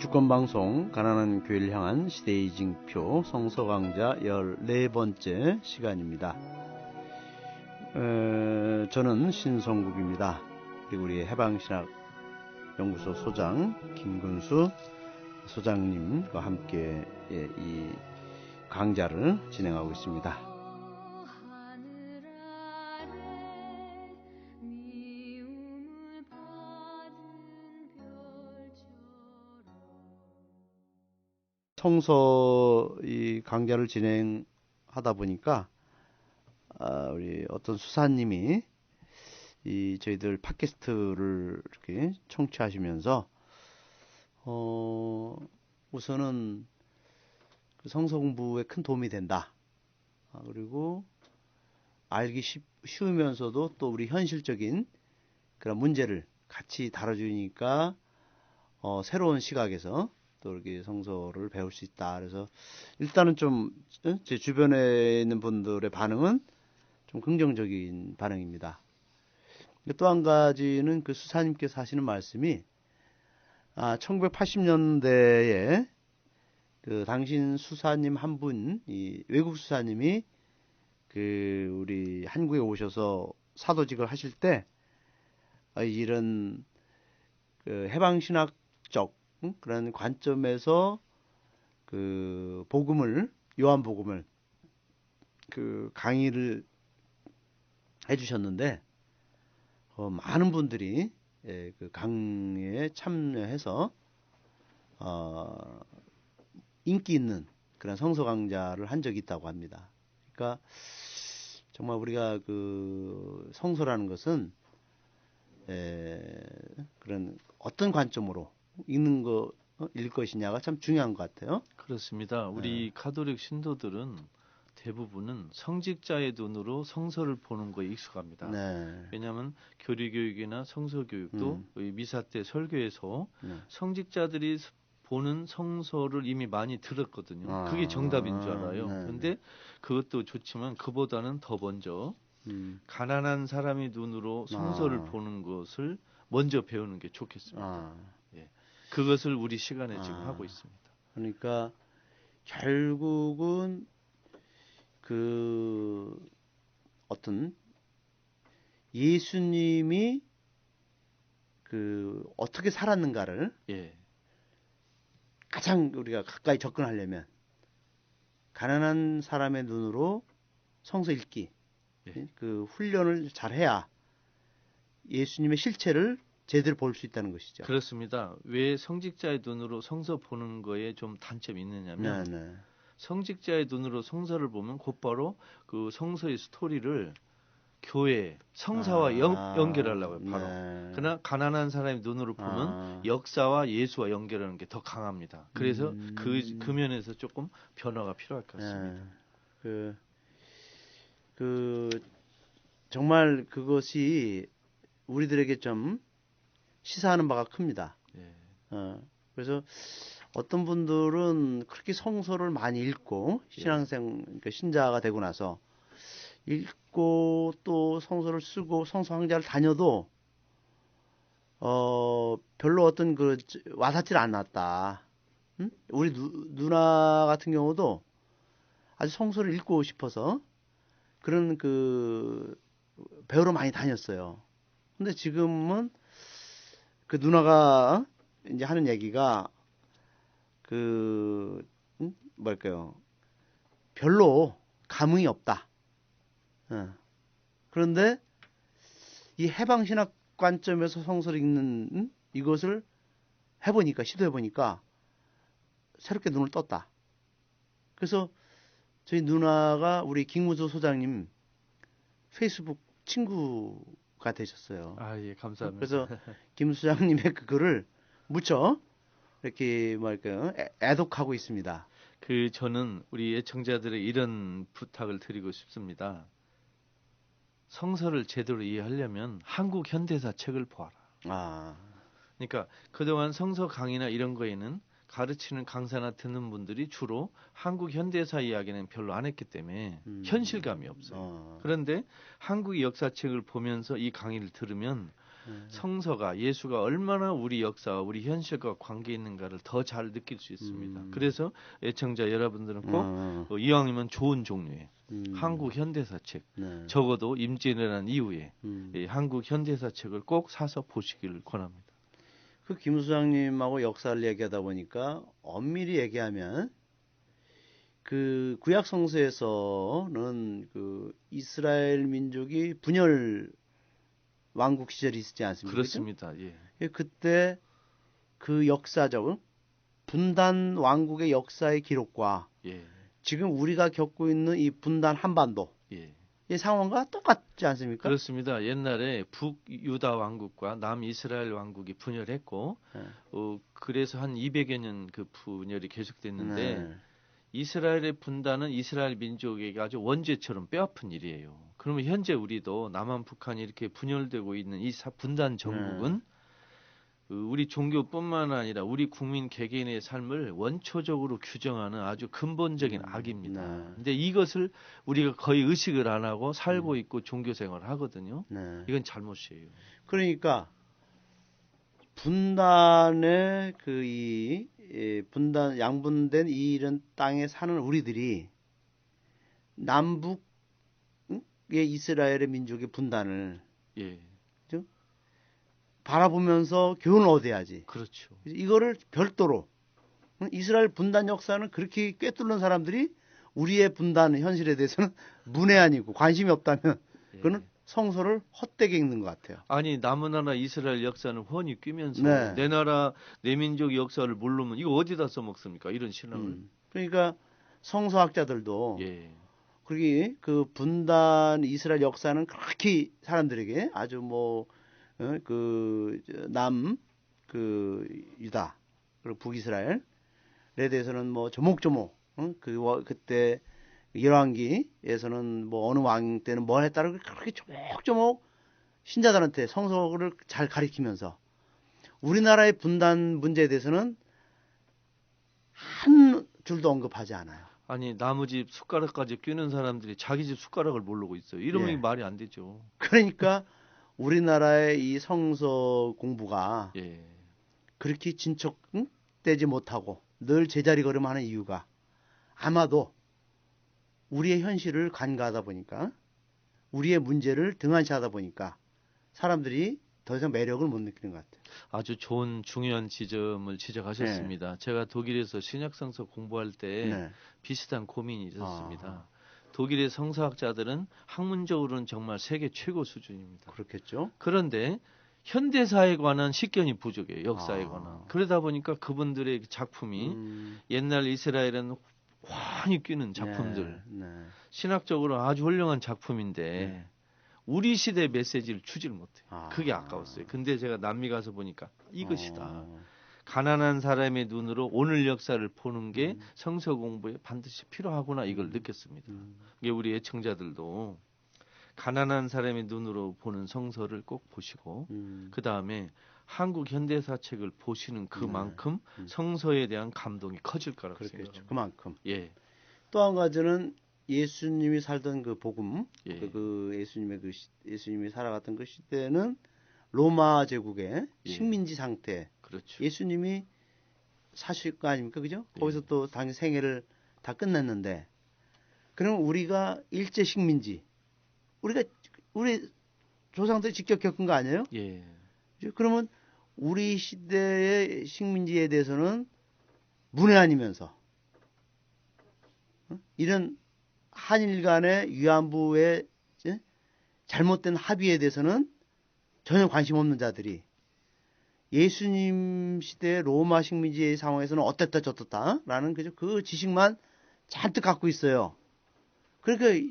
주권방송 가난한 교회를 향한 시대의 징표 성서강좌 14번째 시간입니다. 저는 신성국입니다. 그리고 우리 해방신학연구소 소장 김근수 소장님과 함께 이 강좌를 진행하고 있습니다. 성서 이 강좌를 진행하다 보니까 우리 어떤 수사님이 이 저희들 팟캐스트를 이렇게 청취하시면서 우선은 그 성서 공부에 큰 도움이 된다. 그리고 알기 쉬우면서도 또 우리 현실적인 그런 문제를 같이 다뤄주니까 새로운 시각에서 또 이렇게 성서를 배울 수 있다. 그래서 일단은 좀 제 주변에 있는 분들의 반응은 좀 긍정적인 반응입니다. 또 한 가지는 그 수사님께서 하시는 말씀이 1980년대에 그 당신 수사님 한 분, 이 외국 수사님이 그 우리 한국에 오셔서 사도직을 하실 때 이런 그 해방신학적 그런 관점에서 그 요한복음을 그 강의를 해주셨는데 많은 분들이 그 강의에 참여해서 인기 있는 그런 성서 강좌를 한 적이 있다고 합니다. 그러니까 정말 우리가 그 성서라는 것은 그런 어떤 관점으로 읽을 것이냐가 참 중요한 것 같아요. 그렇습니다. 우리 가톨릭 신도들은 대부분은 성직자의 눈으로 성서를 보는 거에 익숙합니다. 네. 왜냐하면 교리교육이나 성서교육도 미사 때 설교에서 성직자들이 보는 성서를 이미 많이 들었거든요. 그게 정답인 줄 알아요. 그런데 그것도 좋지만 그보다는 더 먼저 가난한 사람의 눈으로 성서를 보는 것을 먼저 배우는 게 좋겠습니다. 그것을 우리 시간에 지금 하고 있습니다. 그러니까 결국은 그 어떤 예수님이 그 어떻게 살았는가를 가장 우리가 가까이 접근하려면 가난한 사람의 눈으로 성서 읽기 그 훈련을 잘 해야 예수님의 실체를 제대로 볼 수 있다는 것이죠. 그렇습니다. 왜 성직자의 눈으로 성서 보는 거에 좀 단점이 있느냐면 성직자의 눈으로 성서를 보면 곧바로 그 성서의 스토리를 교회, 성사와 연결하려고 해요. 바로. 그러나 가난한 사람의 눈으로 보면 역사와 예수와 연결하는 게 더 강합니다. 그래서 그 면에서 조금 변화가 필요할 것 같습니다. 정말 그것이 우리들에게 좀 시사하는 바가 큽니다. 그래서 어떤 분들은 그렇게 성서를 많이 읽고 그러니까 신자가 되고 나서 읽고 또 성서를 쓰고 성서 강좌를 다녀도 별로 어떤 그 와닿질 않았다. 우리 누나 같은 경우도 아주 성서를 읽고 싶어서 그런 그 배우러 많이 다녔어요. 근데 지금은 그 누나가 이제 하는 얘기가 그 뭐랄까요, 별로 감흥이 없다. 그런데 이 해방신학 관점에서 성서를 읽는 이것을 시도해보니까 새롭게 눈을 떴다. 그래서 저희 누나가 우리 김무조 소장님 페이스북 친구가 되셨어요. 예, 감사합니다. 그래서 김 소장님의 그 글을 무척 이렇게 뭐랄까요, 애독하고 있습니다. 저는 우리 애청자들의 이런 부탁을 드리고 싶습니다. 성서를 제대로 이해하려면 한국 현대사 책을 보아라. 그러니까 그동안 성서 강의나 이런 거에는 가르치는 강사나 듣는 분들이 주로 한국 현대사 이야기는 별로 안 했기 때문에 현실감이 없어요. 그런데 한국 역사책을 보면서 이 강의를 들으면 성서가 예수가 얼마나 우리 역사와 우리 현실과 관계 있는가를 더 잘 느낄 수 있습니다. 그래서 애청자 여러분들은 꼭 이왕이면 좋은 종류의 한국 현대사책, 적어도 임진왜란 이후에 한국 현대사책을 꼭 사서 보시기를 권합니다. 그 김 수장님하고 역사를 얘기하다 보니까 엄밀히 얘기하면 그 구약 성서에서는 그 이스라엘 민족이 분열 왕국 시절이 있지 않습니까? 그렇습니다. 예. 그때 그 역사적 분단 왕국의 역사의 기록과 지금 우리가 겪고 있는 이 분단 한반도 이 상황과 똑같지 않습니까? 그렇습니다. 옛날에 북유다 왕국과 남이스라엘 왕국이 분열했고 그래서 한 200여 년 그 분열이 계속됐는데 이스라엘의 분단은 이스라엘 민족에게 아주 원죄처럼 뼈아픈 일이에요. 그러면 현재 우리도 남한 북한이 이렇게 분열되고 있는 이 분단 정국은 우리 종교뿐만 아니라 우리 국민 개개인의 삶을 원초적으로 규정하는 아주 근본적인 악입니다. 근데 이것을 우리가 거의 의식을 안 하고 살고 있고 종교 생활을 하거든요. 이건 잘못이에요. 그러니까 분단의 그 분단 양분된 이런 땅에 사는 우리들이 남북의 이스라엘의 민족의 분단을 바라보면서 교훈을 얻어야지. 그렇죠. 이거를 별도로 이스라엘 분단 역사는 그렇게 꿰뚫는 사람들이 우리의 분단 현실에 대해서는 문외한이고 관심이 없다면 그거는 성서를 헛되게 읽는 것 같아요. 아니 남은 나라 이스라엘 역사는 훤히 꿰면서 내 나라 내 민족 역사를 모르면 이거 어디다 써먹습니까? 이런 신앙을. 그러니까 성서학자들도 그러기 그 분단 이스라엘 역사는 그렇게 사람들에게 아주 뭐 유다 그리고 북이스라엘에 대해서는 뭐 조목조목 그때 열왕기에서는 뭐 어느 왕 때는 뭘 했다고 그렇게 조목조목 신자들한테 성서를 잘 가리키면서 우리나라의 분단 문제에 대해서는 한 줄도 언급하지 않아요. 아니 나무 집 숟가락까지 끼는 사람들이 자기 집 숟가락을 모르고 있어요. 이러면 말이 안 되죠. 그러니까 우리나라의 이 성서 공부가 그렇게 진척되지 못하고 늘 제자리 걸음하는 이유가 아마도 우리의 현실을 간과하다 보니까 우리의 문제를 등한시하다 보니까 사람들이 더 이상 매력을 못 느끼는 것 같아요. 아주 좋은 중요한 지점을 지적하셨습니다. 제가 독일에서 신약성서 공부할 때 비슷한 고민이 있었습니다. 독일의 성서학자들은 학문적으로는 정말 세계 최고 수준입니다. 그렇겠죠. 그런데 현대사에 관한 식견이 부족해요. 역사에 관한. 그러다 보니까 그분들의 작품이 옛날 이스라엘은 환히 끼는 작품들. 신학적으로 아주 훌륭한 작품인데 우리 시대의 메시지를 주질 못해요. 그게 아까웠어요. 근데 제가 남미 가서 보니까 이것이다. 가난한 사람의 눈으로 오늘 역사를 보는 게 성서 공부에 반드시 필요하구나 이걸 느꼈습니다. 이게 우리 애청자들도 가난한 사람의 눈으로 보는 성서를 꼭 보시고 그 다음에 한국 현대사책을 보시는 그만큼 성서에 대한 감동이 커질 거라고 생각합니다. 그만큼. 또 한 가지는 예수님이 살던 그 복음, 예수님이 살아갔던 그 시대는 로마 제국의 식민지 상태. 그렇죠. 예수님이 사실 거 아닙니까, 그죠? 거기서 또 당연히 생애를 다 끝냈는데, 그럼 우리가 일제 식민지, 우리 조상들이 직접 겪은 거 아니에요? 그러면 우리 시대의 식민지에 대해서는 문외한이면서 이런 한일 간의 위안부의 잘못된 합의에 대해서는 전혀 관심 없는 자들이 예수님 시대 로마 식민지의 상황에서는 어땠다 저떻다 라는 그 지식만 잔뜩 갖고 있어요. 그러니까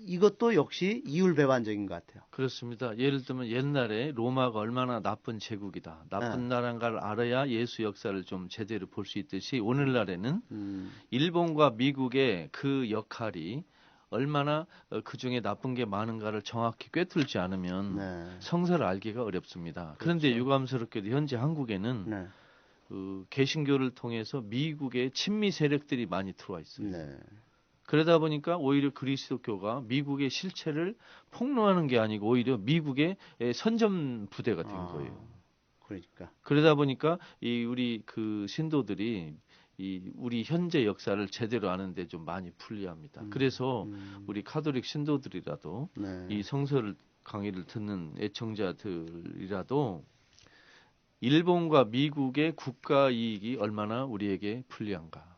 이것도 역시 이율배반적인 것 같아요. 그렇습니다. 예를 들면 옛날에 로마가 얼마나 나쁜 제국이다. 나쁜 나라인 걸 알아야 예수 역사를 좀 제대로 볼 수 있듯이 오늘날에는 일본과 미국의 그 역할이 얼마나 그 중에 나쁜 게 많은가를 정확히 꿰뚫지 않으면 성서를 알기가 어렵습니다. 그런데 유감스럽게도 현재 한국에는 개신교를 통해서 미국의 친미 세력들이 많이 들어와 있어요. 그러다 보니까 오히려 그리스도교가 미국의 실체를 폭로하는 게 아니고 오히려 미국의 선전 부대가 된 거예요. 그러니까. 그러다 보니까 이 우리 그 신도들이 이 우리 현재 역사를 제대로 아는데 좀 많이 불리합니다. 그래서 우리 카톨릭 신도들이라도 네. 이 성서를 강의를 듣는 애청자들이라도 일본과 미국의 국가 이익이 얼마나 우리에게 불리한가.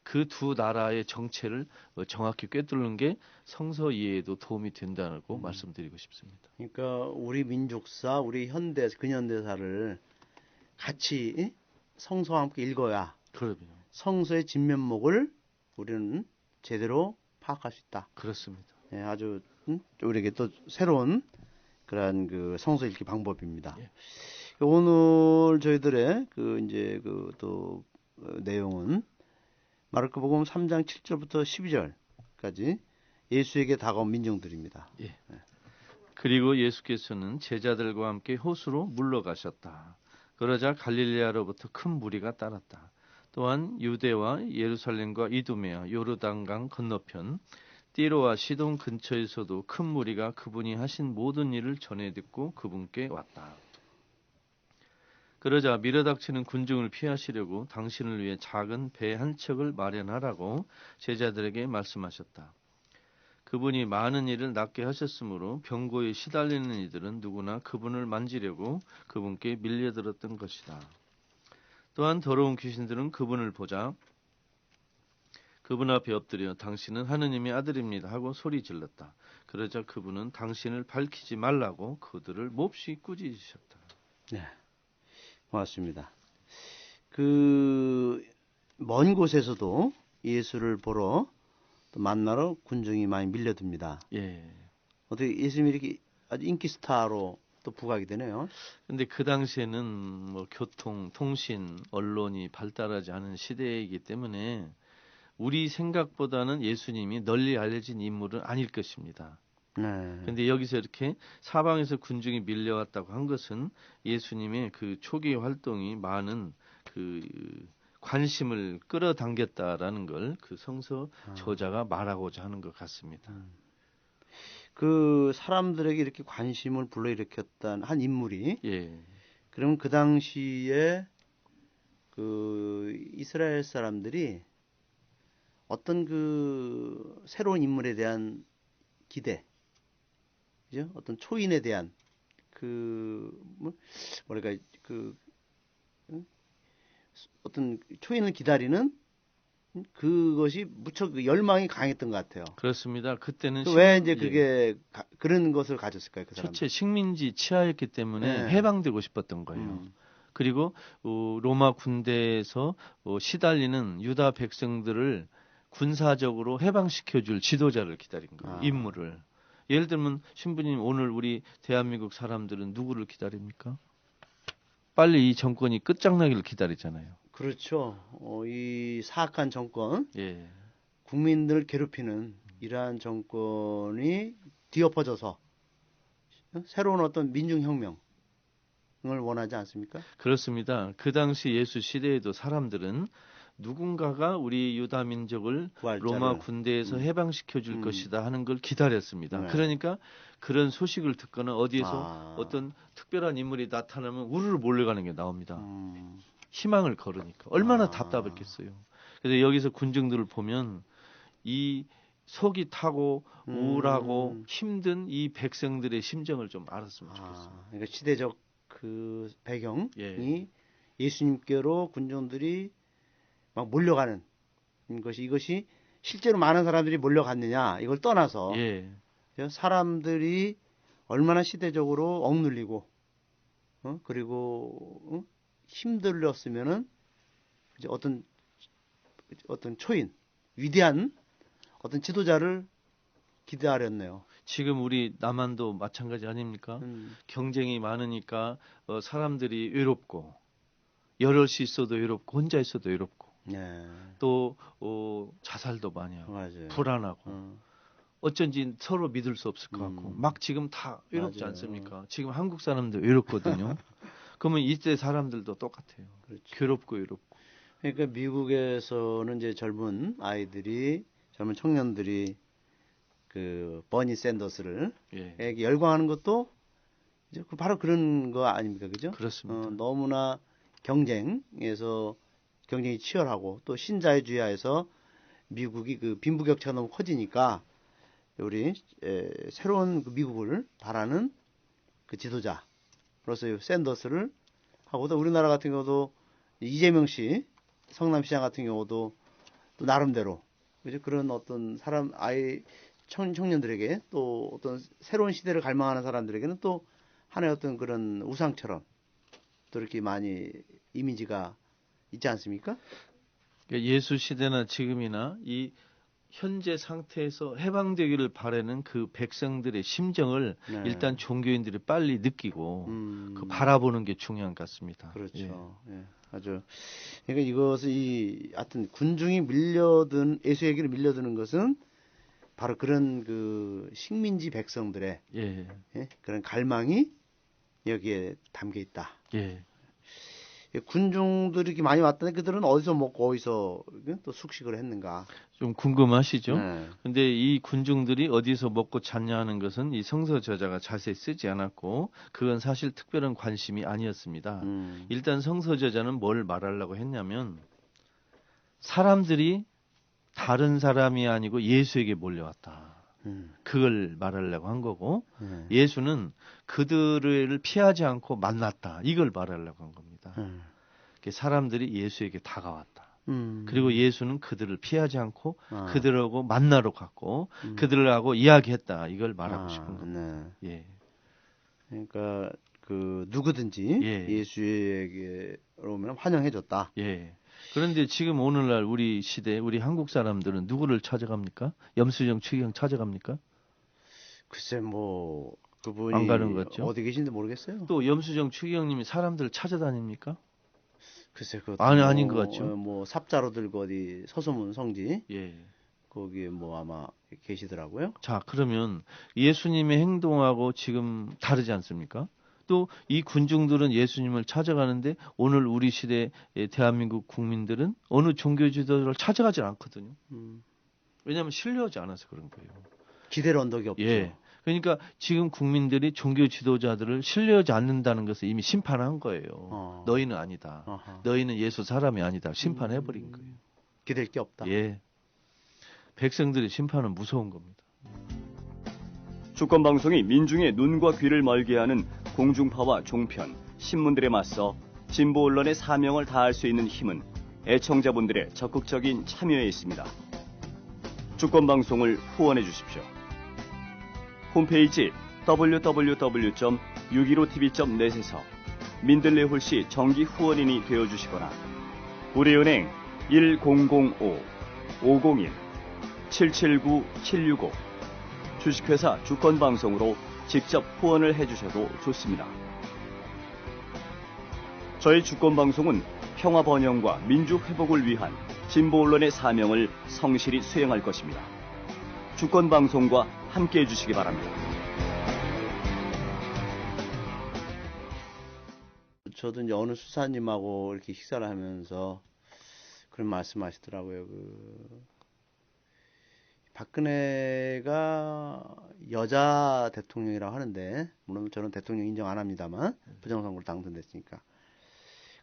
그 두 나라의 정체를 정확히 꿰뚫는 게 성서 이해에도 도움이 된다고 말씀드리고 싶습니다. 그러니까 우리 민족사, 우리 현대 근현대사를 같이 성서와 함께 읽어야 그럼요. 성서의 진면목을 우리는 제대로 파악할 수 있다. 그렇습니다. 네, 아주 우리에게 또 새로운 그러한 그 성서 읽기 방법입니다. 예. 오늘 저희들의 그 이제 그 또 내용은 마르코복음 3장 7절부터 12절까지 예수에게 다가온 민중들입니다. 예. 그리고 예수께서는 제자들과 함께 호수로 물러가셨다. 그러자 갈릴레아로부터 큰 무리가 따랐다. 또한 유대와 예루살렘과 이두메아 요르단강 건너편 띠로와 시돈 근처에서도 큰 무리가 그분이 하신 모든 일을 전해 듣고 그분께 왔다. 그러자 밀어닥치는 군중을 피하시려고 당신을 위해 작은 배 한 척을 마련하라고 제자들에게 말씀하셨다. 그분이 많은 일을 낫게 하셨으므로 병고에 시달리는 이들은 누구나 그분을 만지려고 그분께 밀려들었던 것이다. 또한 더러운 귀신들은 그분을 보자 그분 앞에 엎드려 당신은 하느님의 아들입니다 하고 소리 질렀다. 그러자 그분은 당신을 밝히지 말라고 그들을 몹시 꾸짖으셨다. 네, 고맙습니다. 그 먼 곳에서도 예수를 보러 또 만나러 군중이 많이 밀려듭니다. 예. 어떻게 예수님이 이렇게 아주 인기 스타로 또 부각이 되네요. 근데 그 당시에는 뭐 교통, 통신, 언론이 발달하지 않은 시대이기 때문에 우리 생각보다는 예수님이 널리 알려진 인물은 아닐 것입니다. 네. 근데 여기서 이렇게 사방에서 군중이 밀려왔다고 한 것은 예수님의 그 초기 활동이 많은 그 관심을 끌어당겼다라는 걸 그 성서 저자가 말하고자 하는 것 같습니다. 그 사람들에게 이렇게 관심을 불러일으켰던 한 인물이 예. 그러면 그 당시에 그 이스라엘 사람들이 어떤 그 새로운 인물에 대한 기대, 그죠? 어떤 초인에 대한 그 뭐랄까 그 어떤 초인을 기다리는 그것이 무척 열망이 강했던 것 같아요. 그렇습니다. 그때는 왜 이제 그게 그런 것을 가졌을까요? 그 사람. 첫째 식민지 치하였기 때문에 네. 해방되고 싶었던 거예요. 그리고 로마 군대에서 시달리는 유다 백성들을 군사적으로 해방시켜줄 지도자를 기다린 거예요. 인물을. 예를 들면 신부님 오늘 우리 대한민국 사람들은 누구를 기다립니까? 빨리 이 정권이 끝장나기를 기다리잖아요. 그렇죠. 이 사악한 정권, 예. 국민들을 괴롭히는 이러한 정권이 뒤엎어져서 새로운 어떤 민중혁명을 원하지 않습니까? 그렇습니다. 그 당시 예수 시대에도 사람들은 누군가가 우리 유다 민족을 부활자를. 로마 군대에서 해방시켜 줄 것이다 하는 걸 기다렸습니다. 네. 그러니까 그런 소식을 듣거나 어디에서 어떤 특별한 인물이 나타나면 우르르 몰려가는 게 나옵니다. 희망을 걸으니까. 얼마나 답답했겠어요. 그래서 여기서 군중들을 보면 이 속이 타고 우울하고 힘든 이 백성들의 심정을 좀 알았으면 좋겠습니다. 그러니까 시대적 그 배경이 예. 예수님께로 군중들이 막 몰려가는 이것이 실제로 많은 사람들이 몰려갔느냐 이걸 떠나서 예. 사람들이 얼마나 시대적으로 억눌리고 그리고 힘들렸으면은 이제 어떤 초인 위대한 어떤 지도자를 기대하렸네요. 지금 우리 남한도 마찬가지 아닙니까? 경쟁이 많으니까 사람들이 외롭고 여럿이 있어도 외롭고 혼자 있어도 외롭고 네. 또 자살도 많이 하고 맞아요. 불안하고 어쩐지 서로 믿을 수 없을 것 같고 막 지금 다 외롭지 맞아요. 않습니까? 지금 한국 사람들 외롭거든요. 그러면 이때 사람들도 똑같아요. 그렇죠. 괴롭고 외롭고. 그러니까 미국에서는 이제 젊은 젊은 청년들이 그 버니 샌더스를 예. 열광하는 것도 이제 바로 그런 거 아닙니까, 그죠? 그렇습니다. 너무나 경쟁에서 경쟁이 치열하고 또 신자유주의하에서 미국이 그 빈부격차가 너무 커지니까 우리 새로운 그 미국을 바라는 그 지도자로서 샌더스를 하고 또 우리나라 같은 경우도 이재명 씨 성남시장 같은 경우도 또 나름대로 그죠? 그런 어떤 사람 청년들에게 또 어떤 새로운 시대를 갈망하는 사람들에게는 또 하나의 어떤 그런 우상처럼 또 이렇게 많이 이미지가 있지 않습니까? 예수 시대나 지금이나 이 현재 상태에서 해방되기를 바라는 그 백성들의 심정을 네. 일단 종교인들이 빨리 느끼고 그 바라보는 게 중요한 것 같습니다. 그렇죠. 예. 아주 그러니까 이것을 하여튼 군중이 밀려든 예수에게로 밀려드는 것은 바로 그런 그 식민지 백성들의 예. 그런 갈망이 여기에 담겨 있다. 예. 군중들이 이렇게 많이 왔다는데 그들은 어디서 먹고 어디서 또 숙식을 했는가? 좀 궁금하시죠? 네. 근데 이 군중들이 어디서 먹고 잤냐 하는 것은 이 성서 저자가 자세히 쓰지 않았고 그건 사실 특별한 관심이 아니었습니다. 일단 성서 저자는 뭘 말하려고 했냐면 사람들이 다른 사람이 아니고 예수에게 몰려왔다. 그걸 말하려고 한 거고 예수는 그들을 피하지 않고 만났다. 이걸 말하려고 한 겁니다. 사람들이 예수에게 다가왔다. 그리고 예수는 그들을 피하지 않고 그들하고 만나러 갔고 그들하고 이야기했다. 이걸 말하고 싶은 겁니다. 네. 예. 그러니까 그 누구든지 예수에게 오면 환영해줬다. 예. 그런데 지금 오늘날 우리 시대 우리 한국 사람들은 누구를 찾아갑니까? 염수정 추기경 찾아갑니까? 글쎄 뭐 그분이 안 가는 것 같죠? 어디 계신지 모르겠어요. 또 염수정 추기경님이 사람들을 찾아다닙니까? 글쎄 그 아닌 것 같죠? 뭐 삽자로 들고 어디 서소문 성지 예. 거기에 뭐 아마 계시더라고요. 자, 그러면 예수님의 행동하고 지금 다르지 않습니까? 또 이 군중들은 예수님을 찾아가는데 오늘 우리 시대의 대한민국 국민들은 어느 종교 지도자를 찾아가지 않거든요. 왜냐하면 신뢰하지 않아서 그런 거예요. 기대를 언덕이 없죠. 예. 그러니까 지금 국민들이 종교 지도자들을 신뢰하지 않는다는 것을 이미 심판한 거예요. 너희는 아니다. 너희는 예수 사람이 아니다. 심판해버린 거예요. 기댈 게 없다. 예. 백성들의 심판은 무서운 겁니다. 주권방송이 민중의 눈과 귀를 멀게 하는 공중파와 종편, 신문들에 맞서 진보 언론의 사명을 다할 수 있는 힘은 애청자분들의 적극적인 참여에 있습니다. 주권방송을 후원해 주십시오. 홈페이지 www.615tv.net에서 민들레 홀씨 정기 후원인이 되어주시거나 우리은행 1005-501-779-765 주식회사 주권방송으로 직접 후원을 해주셔도 좋습니다. 저희 주권방송은 평화 번영과 민주회복을 위한 진보 언론의 사명을 성실히 수행할 것입니다. 주권방송과 함께해 주시기 바랍니다. 저도 이제 어느 수사님하고 이렇게 식사를 하면서 그런 말씀하시더라고요. 박근혜가 여자 대통령이라고 하는데 물론 저는 대통령 인정 안 합니다만 부정선거로 당선됐으니까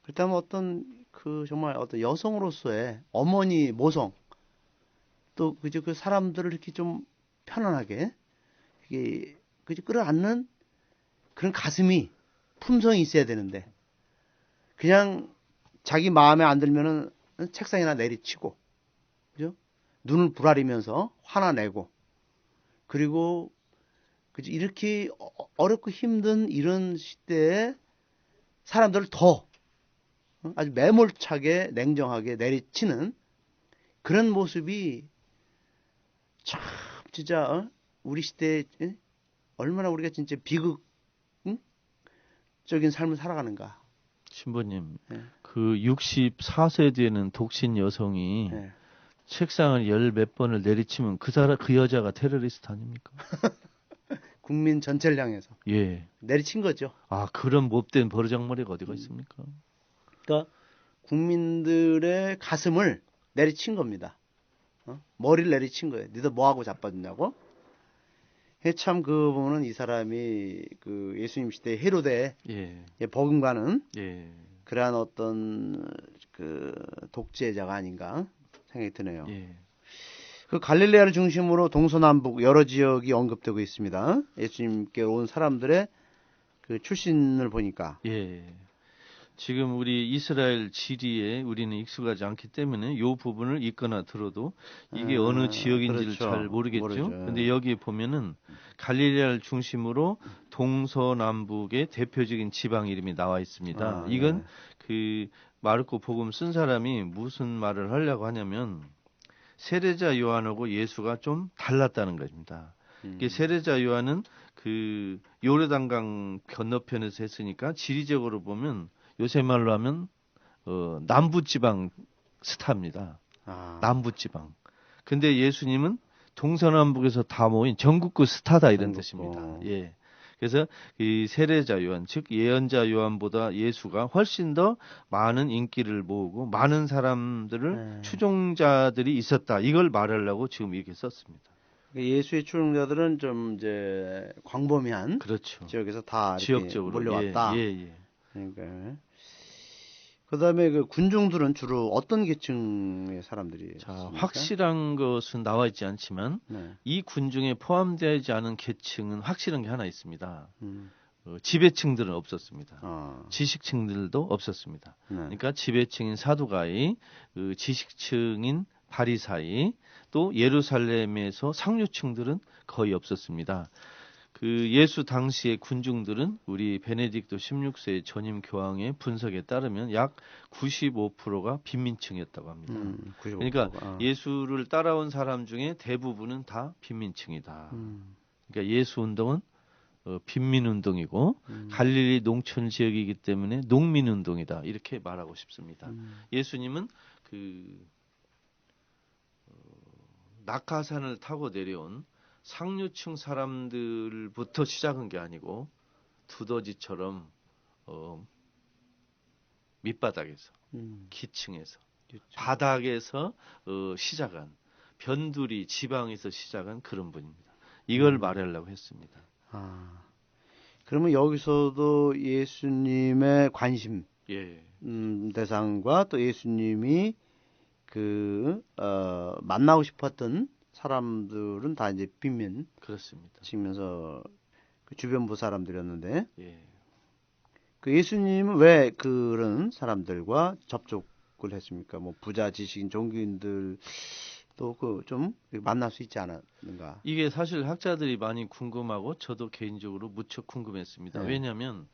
그렇다면 어떤 정말 어떤 여성으로서의 어머니 모성 또 그저 그 사람들을 이렇게 좀 편안하게 이게 그저 끌어안는 그런 가슴이 품성이 있어야 되는데 그냥 자기 마음에 안 들면은 책상이나 내리치고 그죠? 눈을 부라리면서 화나내고 그리고 그죠? 이렇게 어렵고 힘든 이런 시대에 사람들을 더 아주 매몰차게 냉정하게 내리치는 그런 모습이 참 진짜 우리 시대에 얼마나 우리가 진짜 비극적인 삶을 살아가는가. 신부님, 그 64세 되는 독신 여성이 책상을 열 몇 번을 내리치면 그 여자가 테러리스트 아닙니까? 국민 전체를 향해서 내리친 거죠. 아, 그런 못된 버르장머리가 어디가 있습니까? 그러니까 국민들의 가슴을 내리친 겁니다. 머리를 내리친 거예요. 니들 뭐하고 자빠졌냐고? 참 그 보면은 이 사람이 그 예수님 시대 헤로데 버금가는 그러한 어떤 그 독재자가 아닌가 생각이 드네요. 그 갈릴레아를 중심으로 동서남북 여러 지역이 언급되고 있습니다. 예수님께 온 사람들의 그 출신을 보니까. 지금 우리 이스라엘 지리에 우리는 익숙하지 않기 때문에 이 부분을 읽거나 들어도 이게 어느 지역인지를 그렇죠. 잘 모르겠죠. 근데 여기 보면은 갈릴레아를 중심으로 동서남북의 대표적인 지방 이름이 나와 있습니다. 이건 그 마르코 복음 쓴 사람이 무슨 말을 하려고 하냐면 세례자 요한하고 예수가 좀 달랐다는 것입니다. 세례자 요한은 그 요르단강 건너편에서 했으니까 지리적으로 보면 요새 말로 하면 남부지방 스타입니다. 남부지방. 근데 예수님은 동서남북에서 다 모인 전국구 스타다 이런 뜻입니다. 그래서 이 세례자 요한, 즉 예언자 요한보다 예수가 훨씬 더 많은 인기를 모으고 많은 사람들을 추종자들이 있었다. 이걸 말하려고 지금 이렇게 썼습니다. 예수의 추종자들은 좀 이제 광범위한 지역에서 다 지역적으로 몰려왔다. 그러니까 그다음에 그 군중들은 주로 어떤 계층의 사람들이? 확실한 것은 나와 있지 않지만 이 군중에 포함되지 않은 계층은 확실한 게 하나 있습니다. 지배층들은 없었습니다. 지식층들도 없었습니다. 그러니까 지배층인 사두가이, 그 지식층인 바리사이, 또 예루살렘에서 상류층들은 거의 없었습니다. 그 예수 당시의 군중들은 우리 베네딕토 16세 전임 교황의 분석에 따르면 약 95%가 빈민층이었다고 합니다. 95%가. 그러니까 예수를 따라온 사람 중에 대부분은 다 빈민층이다. 그러니까 예수 운동은 빈민 운동이고 갈릴리 농촌 지역이기 때문에 농민 운동이다. 이렇게 말하고 싶습니다. 예수님은 그 낙하산을 타고 내려온 상류층 사람들부터 시작한 게 아니고 두더지처럼 밑바닥에서 기층에서 바닥에서 시작한 변두리 지방에서 시작한 그런 분입니다. 이걸 말하려고 했습니다. 그러면 여기서도 예수님의 관심 대상과 또 예수님이 그 만나고 싶었던 사람들은 다 이제 빈민 그렇습니다. 치면서 그 주변부 사람들이었는데 그 예수님은 왜 그런 사람들과 접촉을 했습니까? 뭐 부자, 지식인, 종교인들도 그 좀 만날 수 있지 않았는가? 이게 사실 학자들이 많이 궁금하고 저도 개인적으로 무척 궁금했습니다. 왜냐하면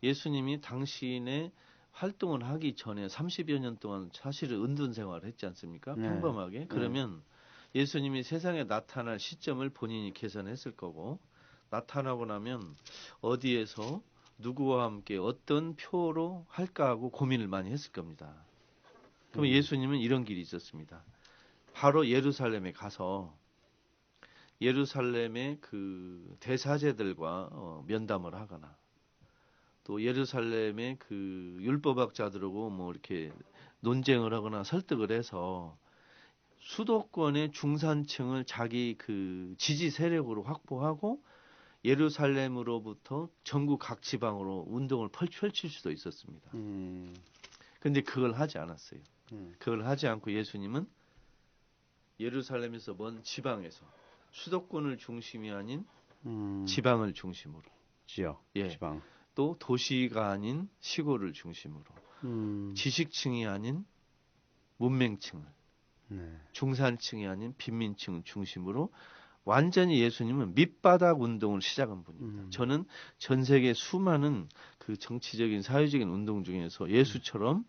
예수님이 당신의 활동을 하기 전에 30여 년 동안 사실은 은둔 생활을 했지 않습니까? 평범하게. 그러면 예수님이 세상에 나타날 시점을 본인이 계산했을 거고 나타나고 나면 어디에서 누구와 함께 어떤 표로 할까 하고 고민을 많이 했을 겁니다. 그럼 예수님은 이런 길이 있었습니다. 바로 예루살렘에 가서 예루살렘의 그 대사제들과 면담을 하거나 또 예루살렘의 그 율법학자들하고 뭐 이렇게 논쟁을 하거나 설득을 해서 수도권의 중산층을 자기 그 지지 세력으로 확보하고 예루살렘으로부터 전국 각 지방으로 운동을 펼칠 수도 있었습니다. 근데 그걸 하지 않았어요. 그걸 하지 않고 예수님은 예루살렘에서 먼 지방에서 수도권을 중심이 아닌 지방을 중심으로 지방. 또 도시가 아닌 시골을 중심으로 지식층이 아닌 문맹층을 중산층이 아닌 빈민층을 중심으로 완전히 예수님은 밑바닥 운동을 시작한 분입니다. 저는 전 세계 수많은 그 정치적인 사회적인 운동 중에서 예수처럼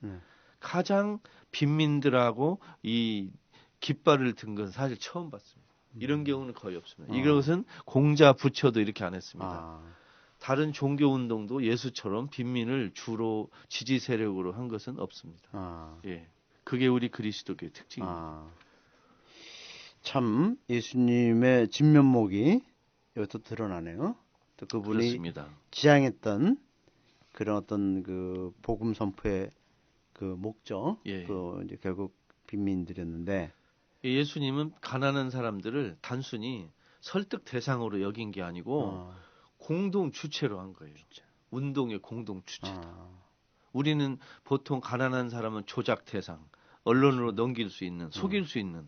가장 빈민들하고 이 깃발을 든 건 사실 처음 봤습니다. 이런 경우는 거의 없습니다. 이것은 공자 부처도 이렇게 안 했습니다. 다른 종교 운동도 예수처럼 빈민을 주로 지지 세력으로 한 것은 없습니다. 그게 우리 그리스도교의 특징입니다. 참 예수님의 진면목이 여기서 드러나네요. 또 그분이 그렇습니다. 지향했던 그런 어떤 그 복음 선포의 그 목적, 또 이제 결국 빈민들이었는데 예수님은 가난한 사람들을 단순히 설득 대상으로 여긴 게 아니고 공동 주체로 한 거예요. 운동의 공동 주체다. 우리는 보통 가난한 사람은 조작 대상, 언론으로 넘길 수 있는, 속일 수 있는,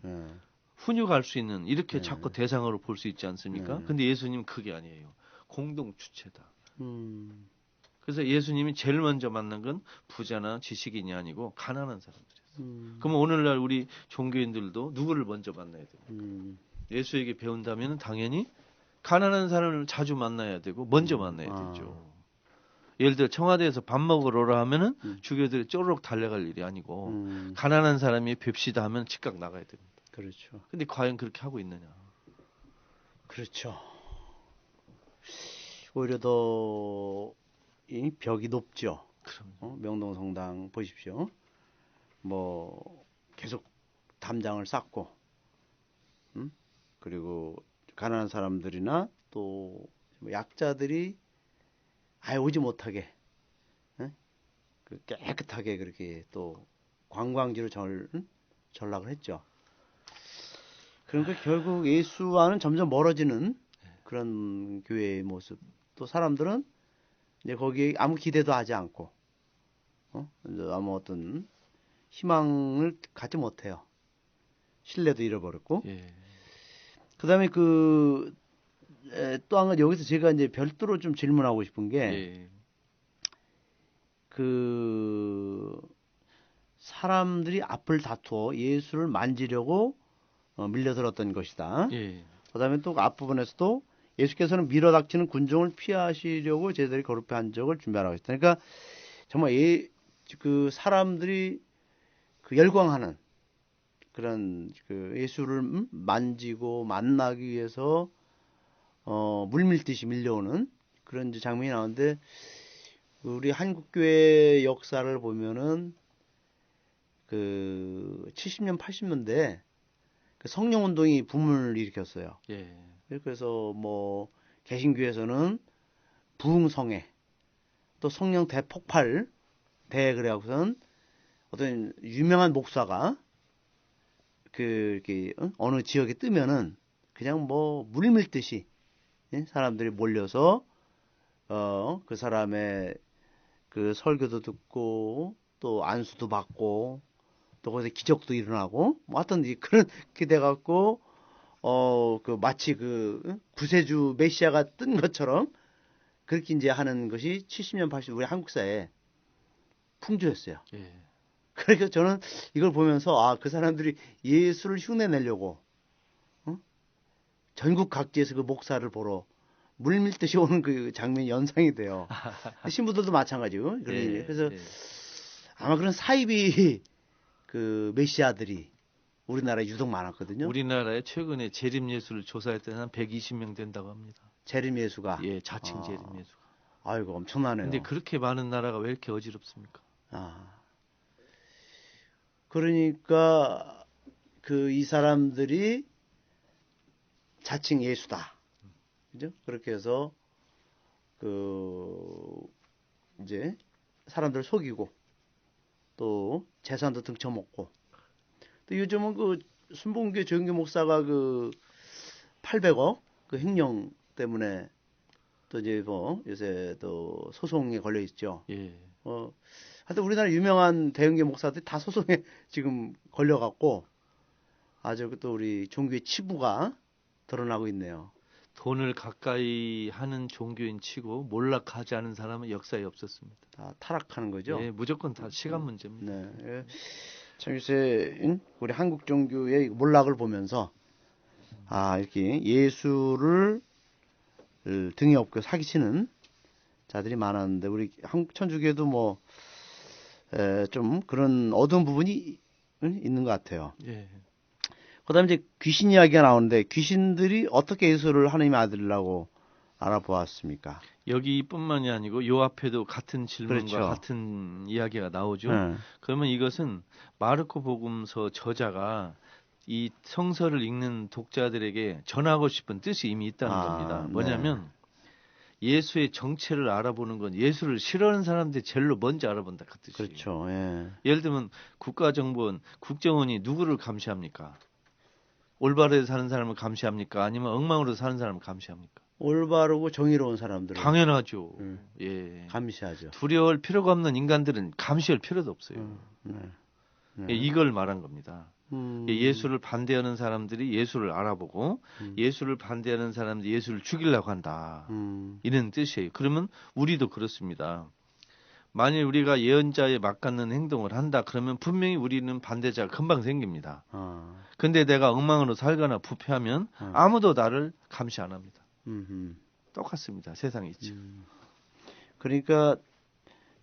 훈육할 수 있는 이렇게 자꾸 대상으로 볼 수 있지 않습니까? 근데 예수님은 그게 아니에요. 공동 주체다. 그래서 예수님이 제일 먼저 만난 건 부자나 지식인이 아니고 가난한 사람들이었어요. 그럼 오늘날 우리 종교인들도 누구를 먼저 만나야 돼요? 예수에게 배운다면 당연히 가난한 사람을 자주 만나야 되고 먼저 만나야 되죠. 예를 들어 청와대에서 밥 먹으러 오라 하면은 주교들이 쪼르륵 달려갈 일이 아니고 가난한 사람이 뵙시다 하면 즉각 나가야 됩니다. 그렇죠. 근데 과연 그렇게 하고 있느냐? 그렇죠. 오히려 더 이 벽이 높죠. 명동성당 보십시오. 뭐 계속 담장을 쌓고, 그리고 가난한 사람들이나 또 약자들이 아예 오지 못하게 그 깨끗하게 그렇게 또 관광지로 전락을 했죠. 그러니까 결국 예수와는 점점 멀어지는 그런 교회의 모습. 또 사람들은 이제 거기에 아무 기대도 하지 않고, 아무 어떤 희망을 갖지 못해요. 신뢰도 잃어버렸고. 그 다음에 또 한 가지 여기서 제가 이제 별도로 좀 질문하고 싶은 게, 사람들이 앞을 다투어 예수를 만지려고 밀려들었던 것이다. 그 다음에 또 앞부분에서도 예수께서는 밀어닥치는 군중을 피하시려고 제자들이 거룩히 한 적을 준비하라고 했다. 그러니까 정말 그 사람들이 그 열광하는 그런 그 예수를 만지고 만나기 위해서 물밀듯이 밀려오는 그런 이제 장면이 나오는데, 우리 한국교회 역사를 보면은 그 70년 80년대 그 성령운동이 붐을 일으켰어요. 그래서 뭐 개신교에서는 부흥성회, 또 성령 대폭발 그래갖고선 어떤 유명한 목사가 이렇게 어느 지역에 뜨면은 그냥 뭐 물밀듯이 사람들이 몰려서 그 사람의 그 설교도 듣고 또 안수도 받고 또 거기서 기적도 일어나고 뭐 하여튼 그렇게 돼갖고 그 마치 그 구세주 메시아가 뜬 것처럼 그렇게 이제 하는 것이 70년 80년 우리 한국사에 풍조였어요. 그러니까 저는 이걸 보면서 그 사람들이 예수를 흉내내려고 전국 각지에서 그 목사를 보러 물밀듯이 오는 그 장면이 연상이 돼요. 신부들도 마찬가지고. 그래서 아마 그런 사이비 그 메시아들이 우리나라에 유독 많았거든요. 우리나라에 최근에 재림 예수를 조사했더니 한 120명 된다고 합니다. 재림 예수가? 자칭 재림 예수가. 아이고, 엄청나네요. 근데 그렇게 많은 나라가 왜 이렇게 어지럽습니까? 그러니까 이 사람들이 자칭 예수다. 그죠? 그렇게 해서 이제 사람들을 속이고 또 재산도 등쳐먹고, 또 요즘은 순복음교회 조영규 목사가 800억 그 횡령 때문에 또 이제 뭐 요새 또 소송에 걸려 있죠. 하여튼 우리나라 유명한 대형교 목사들이 다 소송에 지금 걸려갖고 아주 또 우리 종교의 치부가 드러나고 있네요. 돈을 가까이 하는 종교인 치고 몰락하지 않은 사람은 역사에 없었습니다. 다 타락하는 거죠? 무조건 다 시간 문제입니다. 참 요새 우리 한국 종교의 몰락을 보면서 이렇게 예수를 등에 업고 사기치는 자들이 많았는데, 우리 한국 천주교에도 뭐 좀 그런 어두운 부분이 있는 것 같아요. 그다음에 이제 귀신 이야기가 나오는데, 귀신들이 어떻게 예수를 하나님의 아들이라고 알아보았습니까? 여기뿐만이 아니고 요 앞에도 같은 질문과 그렇죠. 같은 이야기가 나오죠. 그러면 이것은 마르코 복음서 저자가 이 성서를 읽는 독자들에게 전하고 싶은 뜻이 이미 있다는 겁니다. 뭐냐면 예수의 정체를 알아보는 건 예수를 싫어하는 사람들이 제일로 먼저 알아본다 그 뜻이에요. 그렇죠. 예를 들면 국가정보원, 국정원이 누구를 감시합니까? 올바르게 사는 사람을 감시합니까? 아니면 엉망으로 사는 사람을 감시합니까? 올바르고 정의로운 사람들은 당연하죠. 예. 감시하죠. 두려워할 필요가 없는 인간들은 감시할 필요도 없어요. 네. 예, 이걸 말한 겁니다. 음. 예수를 반대하는 사람들이 예수를 알아보고 예수를 반대하는 사람들이 예수를 죽이려고 한다. 이런 뜻이에요. 그러면 우리도 그렇습니다. 만일 우리가 예언자에 맞닿는 행동을 한다 그러면 분명히 우리는 반대자가 금방 생깁니다. 근데 내가 엉망으로 살거나 부패하면 아무도 나를 감시 안 합니다. 똑같습니다. 세상에 있죠. 그러니까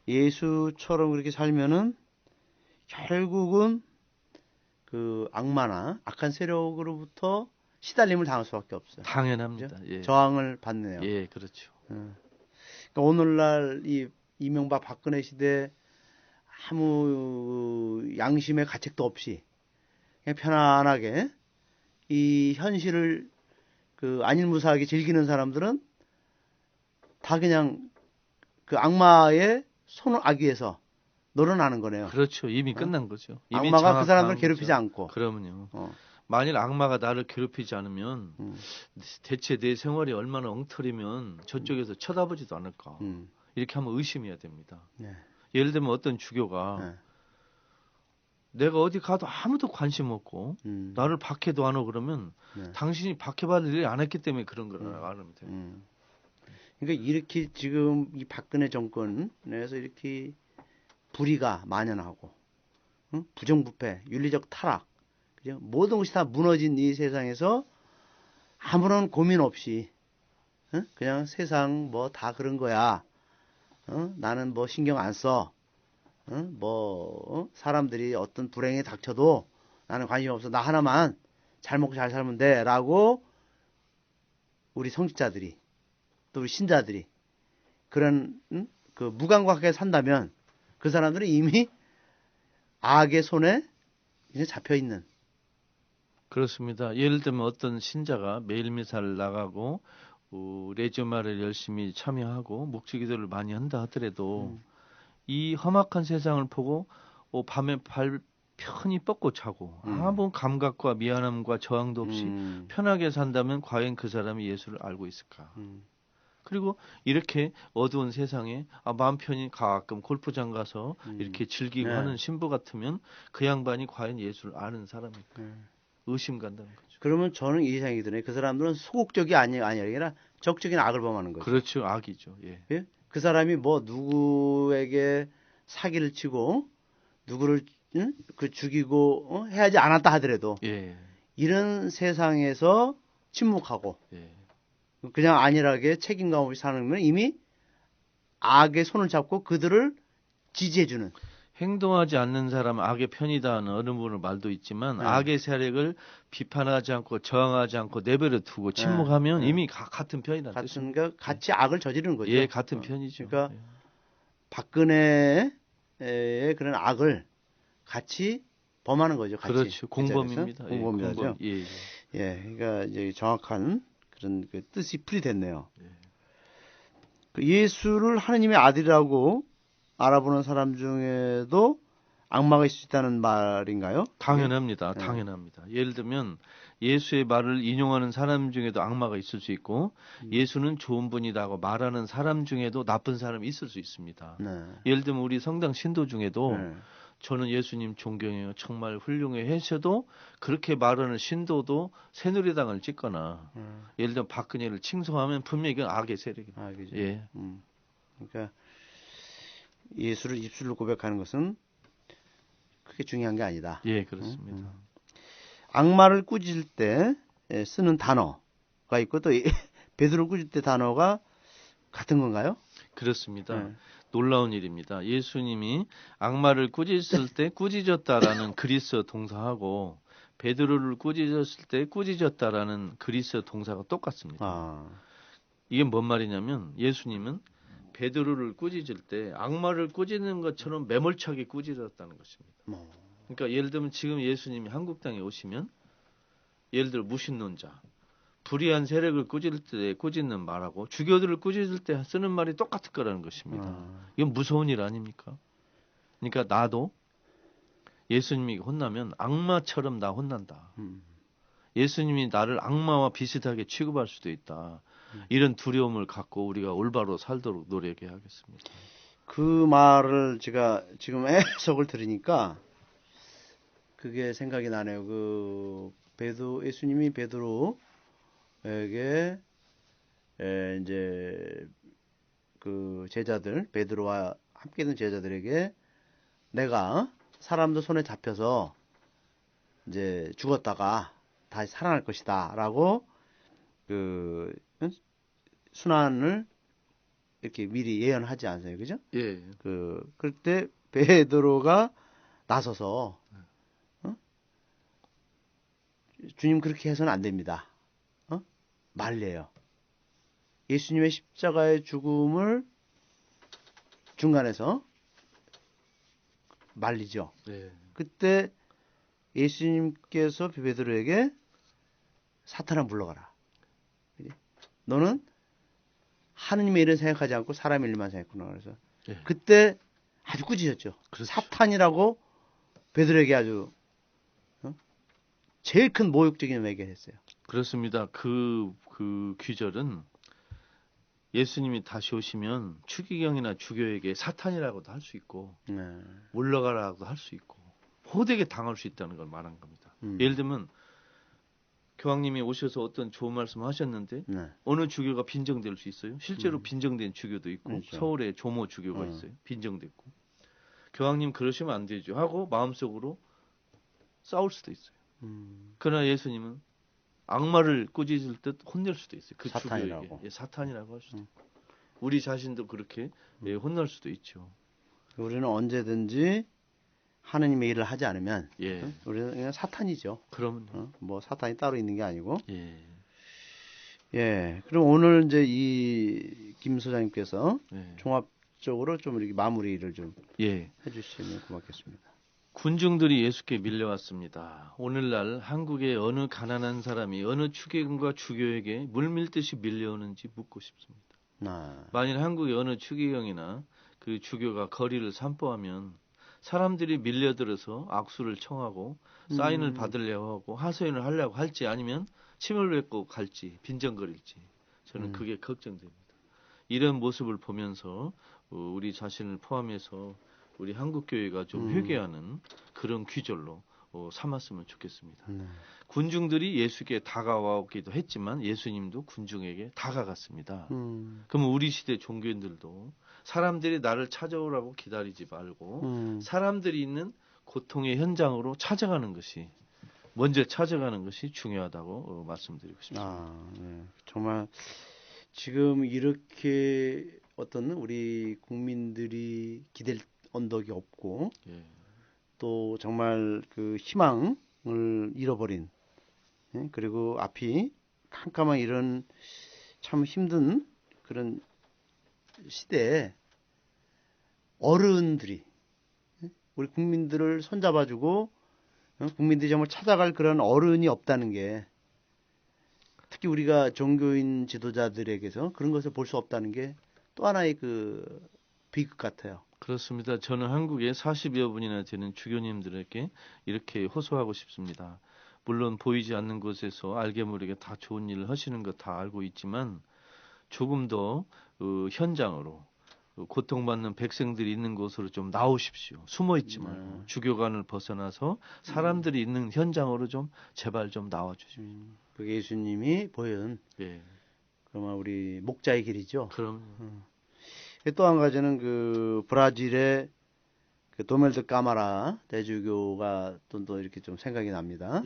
예수처럼 그렇게 살면은 결국은 그 악마나 악한 세력으로부터 시달림을 당할 수밖에 없어요. 당연합니다. 그렇죠? 예. 저항을 받네요. 예, 그렇죠. 그러니까 오늘날 이 이명박 박근혜 시대 아무 양심의 가책도 없이 그냥 편안하게 이 현실을 그 안일무사하게 즐기는 사람들은 다 그냥 그 악마의 손을 악위에서 놀아나는 거네요. 그렇죠. 이미 끝난 거죠. 이미 악마가 그 사람들을 거죠. 괴롭히지 않고. 그러면요. 만일 악마가 나를 괴롭히지 않으면 대체 내 생활이 얼마나 엉터리면 저쪽에서 쳐다보지도 않을까. 이렇게 한번 의심해야 됩니다. 네. 예를 들면 어떤 주교가 내가 어디 가도 아무도 관심 없고 나를 박해도 안 하고 그러면 당신이 박해받을 일을 안 했기 때문에 그런 걸 알면 돼요. 그러니까 이렇게 지금 이 박근혜 정권에서 이렇게 불의가 만연하고 부정부패, 윤리적 타락, 그죠? 모든 것이 다 무너진 이 세상에서 아무런 고민 없이 그냥 세상 뭐 다 그런 거야. 나는 뭐 신경 안 써. 사람들이 어떤 불행에 닥쳐도 나는 관심 없어. 나 하나만 잘 먹고 잘 살면 돼. 라고 우리 성직자들이 또 우리 신자들이 그런 그 무감각하게 산다면 그 사람들은 이미 악의 손에 이제 잡혀 있는. 그렇습니다. 예를 들면 어떤 신자가 매일 미사를 나가고 레지오마를 열심히 참여하고 묵주기도를 많이 한다 하더라도 이 험악한 세상을 보고 밤에 발 편히 뻗고 자고 아무 감각과 미안함과 저항도 없이 편하게 산다면 과연 그 사람이 예수를 알고 있을까? 그리고 이렇게 어두운 세상에 마음 편히 가끔 골프장 가서 이렇게 즐기고 하는 신부 같으면 그 양반이 과연 예수를 아는 사람일까? 의심 간다는 거죠. 그러면 저는 이 생각이 드네요. 그 사람들은 소극적이 아니라 적적인 악을 범하는 거죠. 그렇죠. 악이죠. 예. 예? 그 사람이 뭐 누구에게 사기를 치고 누구를 그 죽이고 해야지 않았다 하더라도 이런 세상에서 침묵하고 그냥 안일하게 책임감 없이 사는 건 이미 악의 손을 잡고 그들을 지지해주는. 행동하지 않는 사람은 악의 편이다 하는 어느 분의 말도 있지만 악의 세력을 비판하지 않고 저항하지 않고 내버려 두고 침묵하면 이미 같은 편이라는 뜻입니다. 그러니까 같이 악을 저지르는 거죠. 예, 같은 편이죠. 그러니까 박근혜의 그런 악을 같이 범하는 거죠. 같이. 그렇죠. 공범입니다. 공범이죠. 공범. 예. 그러니까 이제 정확한 그런 그 뜻이 풀이됐네요. 그 예수를 하느님의 아들이라고 알아보는 사람 중에도 악마가 있을 수 있다는 말인가요? 당연합니다. 당연합니다. 예를 들면 예수의 말을 인용하는 사람 중에도 악마가 있을 수 있고 예수는 좋은 분이라고 말하는 사람 중에도 나쁜 사람이 있을 수 있습니다. 예를 들면 우리 성당 신도 중에도 저는 예수님 존경해요. 정말 훌륭해 하셔도 그렇게 말하는 신도도 새누리당을 찍거나 예를 들면 박근혜를 칭송하면 분명히 이건 악의 세력입니다. 악이죠. 예. 그러니까 예수를 입술로 고백하는 것은 그게 중요한 게 아니다. 예, 그렇습니다. 악마를 꾸짖을 때 쓰는 단어가 있고 또 베드로를 꾸짖을 때 단어가 같은 건가요? 그렇습니다. 놀라운 일입니다. 예수님이 악마를 꾸짖을 때 꾸짖었다라는 그리스 동사하고 베드로를 꾸짖었을 때 꾸짖었다라는 그리스 동사가 똑같습니다. 이게 뭔 말이냐면 예수님은 베드로를 꾸짖을 때 악마를 꾸짖는 것처럼 매몰차게 꾸짖었다는 것입니다. 그러니까 예를 들면 지금 예수님이 한국 땅에 오시면 예를 들어 무신론자, 불의한 세력을 꾸짖을 때 꾸짖는 말하고 주교들을 꾸짖을 때 쓰는 말이 똑같을 거라는 것입니다. 이건 무서운 일 아닙니까? 그러니까 나도 예수님이 혼나면 악마처럼 나 혼난다. 예수님이 나를 악마와 비슷하게 취급할 수도 있다. 이런 두려움을 갖고 우리가 올바로 살도록 노력해야 하겠습니다. 그 말을 제가 지금 해석을 들으니까 그게 생각이 나네요. 예수님이 베드로에게 이제 그 제자들, 베드로와 함께 있는 제자들에게 내가 사람들 손에 잡혀서 이제 죽었다가 다시 살아날 것이다라고 그 순환을 이렇게 미리 예언하지 않아요, 그죠? 예. 그럴 때 베드로가 나서서 주님 그렇게 해서는 안 됩니다. 말려요. 예수님의 십자가의 죽음을 중간에서 말리죠. 예. 그때 예수님께서 베드로에게 사탄아 물러가라. 너는 하느님의 일은 생각하지 않고 사람의 일만 생각하구나. 그래서 예. 그때 아주 꾸짖었죠. 그렇죠. 사탄이라고 베드로에게 아주 제일 큰 모욕적인 얘기를 했어요. 그렇습니다. 그 귀절은 예수님이 다시 오시면 추기경이나 주교에게 사탄이라고도 할 수 있고 물러가라고도 할 수 있고 호되게 당할 수 있다는 걸 말한 겁니다. 예를 들면 교황님이 오셔서 어떤 좋은 말씀 하셨는데 어느 주교가 빈정될 수 있어요. 실제로 빈정된 주교도 있고 그렇죠. 서울에 조모 주교가 있어요. 빈정됐고 교황님 그러시면 안 되죠 하고 마음속으로 싸울 수도 있어요. 그러나 예수님은 악마를 꾸짖을 듯 혼낼 수도 있어요. 그 사탄이라고. 주교에게 사탄이라고 할 수도 있고 우리 자신도 그렇게 혼날 수도 있죠. 우리는 언제든지 하느님의 일을 하지 않으면 예. 우리는 그냥 사탄이죠. 그러면 뭐 사탄이 따로 있는 게 아니고. 예. 예. 그럼 오늘 이제 이 김 소장님께서 예. 종합적으로 좀 이렇게 마무리를 좀 예. 해주시면 고맙겠습니다. 군중들이 예수께 밀려왔습니다. 오늘날 한국의 어느 가난한 사람이 어느 추기경과 주교에게 물밀듯이 밀려오는지 묻고 싶습니다. 만일 한국의 어느 추기경이나 그 주교가 거리를 산보하면 사람들이 밀려들어서 악수를 청하고 사인을 받으려고 하고 하소연을 하려고 할지 아니면 침을 뱉고 갈지 빈정거릴지 저는 그게 걱정됩니다. 이런 모습을 보면서 우리 자신을 포함해서 우리 한국교회가 좀 회개하는 그런 귀절로 삼았으면 좋겠습니다. 군중들이 예수께 다가왔기도 했지만 예수님도 군중에게 다가갔습니다. 그러면 우리 시대 종교인들도 사람들이 나를 찾아오라고 기다리지 말고 사람들이 있는 고통의 현장으로 찾아가는 것이 먼저 찾아가는 것이 중요하다고 말씀드리고 싶습니다. 네. 정말 지금 이렇게 어떤 우리 국민들이 기댈 언덕이 없고 예. 또 정말 그 희망을 잃어버린 그리고 앞이 캄캄한 이런 참 힘든 그런 시대에 어른들이 우리 국민들을 손잡아주고 국민들이 정말 찾아갈 그런 어른이 없다는 게 특히 우리가 종교인 지도자들에게서 그런 것을 볼 수 없다는 게 또 하나의 그 비극 같아요. 그렇습니다. 저는 한국에 40여 분이나 되는 주교님들에게 이렇게 호소하고 싶습니다. 물론 보이지 않는 곳에서 알게 모르게 다 좋은 일을 하시는 거 다 알고 있지만 조금 더 현장으로 고통받는 백성들이 있는 곳으로 좀 나오십시오. 숨어 있지 말고 주교관을 벗어나서 사람들이 있는 현장으로 좀 제발 좀 나와 주십시오. 그게 예수님이 보여준 그러면 우리 목자의 길이죠. 그럼 또 한 가지는 그 브라질의 그 도멜드 까마라 대주교가 또 이렇게 좀 생각이 납니다.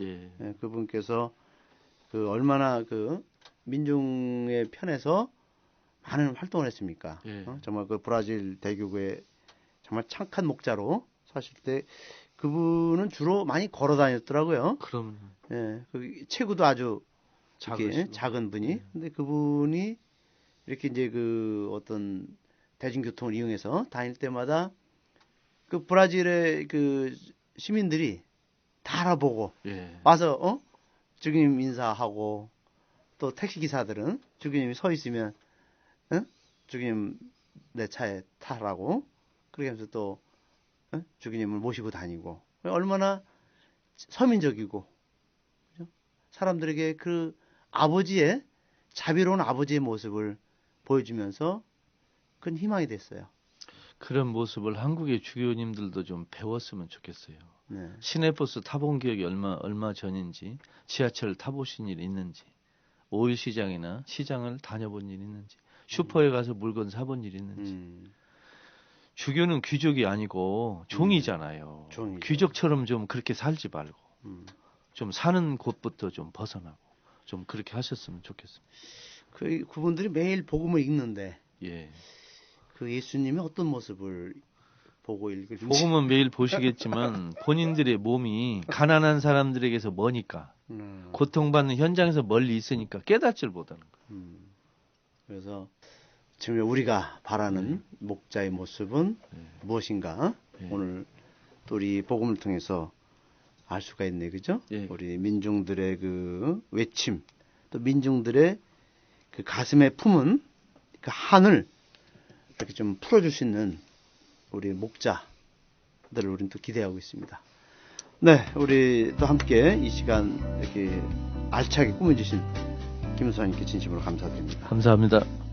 그분께서 그 얼마나 그 민중의 편에서 많은 활동을 했습니까? 정말 그 브라질 대교구의 정말 착한 목자로 사실 때 그분은 주로 많이 걸어 다녔더라고요. 그럼 그 체구도 아주 작은 분이. 근데 그분이 이렇게 이제 그 어떤 대중교통을 이용해서 다닐 때마다 그 브라질의 그 시민들이 다 알아보고 와서 주교님 인사하고 또 택시 기사들은 주교님이 서 있으면 주교님 내 차에 타라고 그렇게 하면서 또 주교님을 모시고 다니고 얼마나 서민적이고 사람들에게 그 자비로운 아버지의 모습을 보여주면서 큰 희망이 됐어요. 그런 모습을 한국의 주교님들도 좀 배웠으면 좋겠어요. 네. 시내버스 타본 기억이 얼마 전인지, 지하철 타보신 일 있는지, 오일 시장이나 시장을 다녀본 일 있는지, 슈퍼에 가서 물건 사본 일 있는지. 주교는 귀족이 아니고 종이잖아요. 귀족처럼 좀 그렇게 살지 말고 좀 사는 곳부터 좀 벗어나고 좀 그렇게 하셨으면 좋겠습니다. 그분들이 매일 복음을 읽는데 예. 그 예수님이 어떤 모습을 보고 읽을지. 복음은 매일 보시겠지만 본인들의 몸이 가난한 사람들에게서 머니까 고통받는 현장에서 멀리 있으니까 깨닫지를 못하는 거예요. 그래서 지금 우리가 바라는 목자의 모습은 무엇인가? 오늘 또 우리 복음을 통해서 알 수가 있네, 그죠? 우리 민중들의 그 외침, 또 민중들의 그 가슴에 품은 그 한을 이렇게 좀 풀어줄 수 있는 우리 목자들을 우리는 또 기대하고 있습니다. 네, 우리 또 함께 이 시간 이렇게 알차게 꾸며주신 김수환님께 진심으로 감사드립니다. 감사합니다.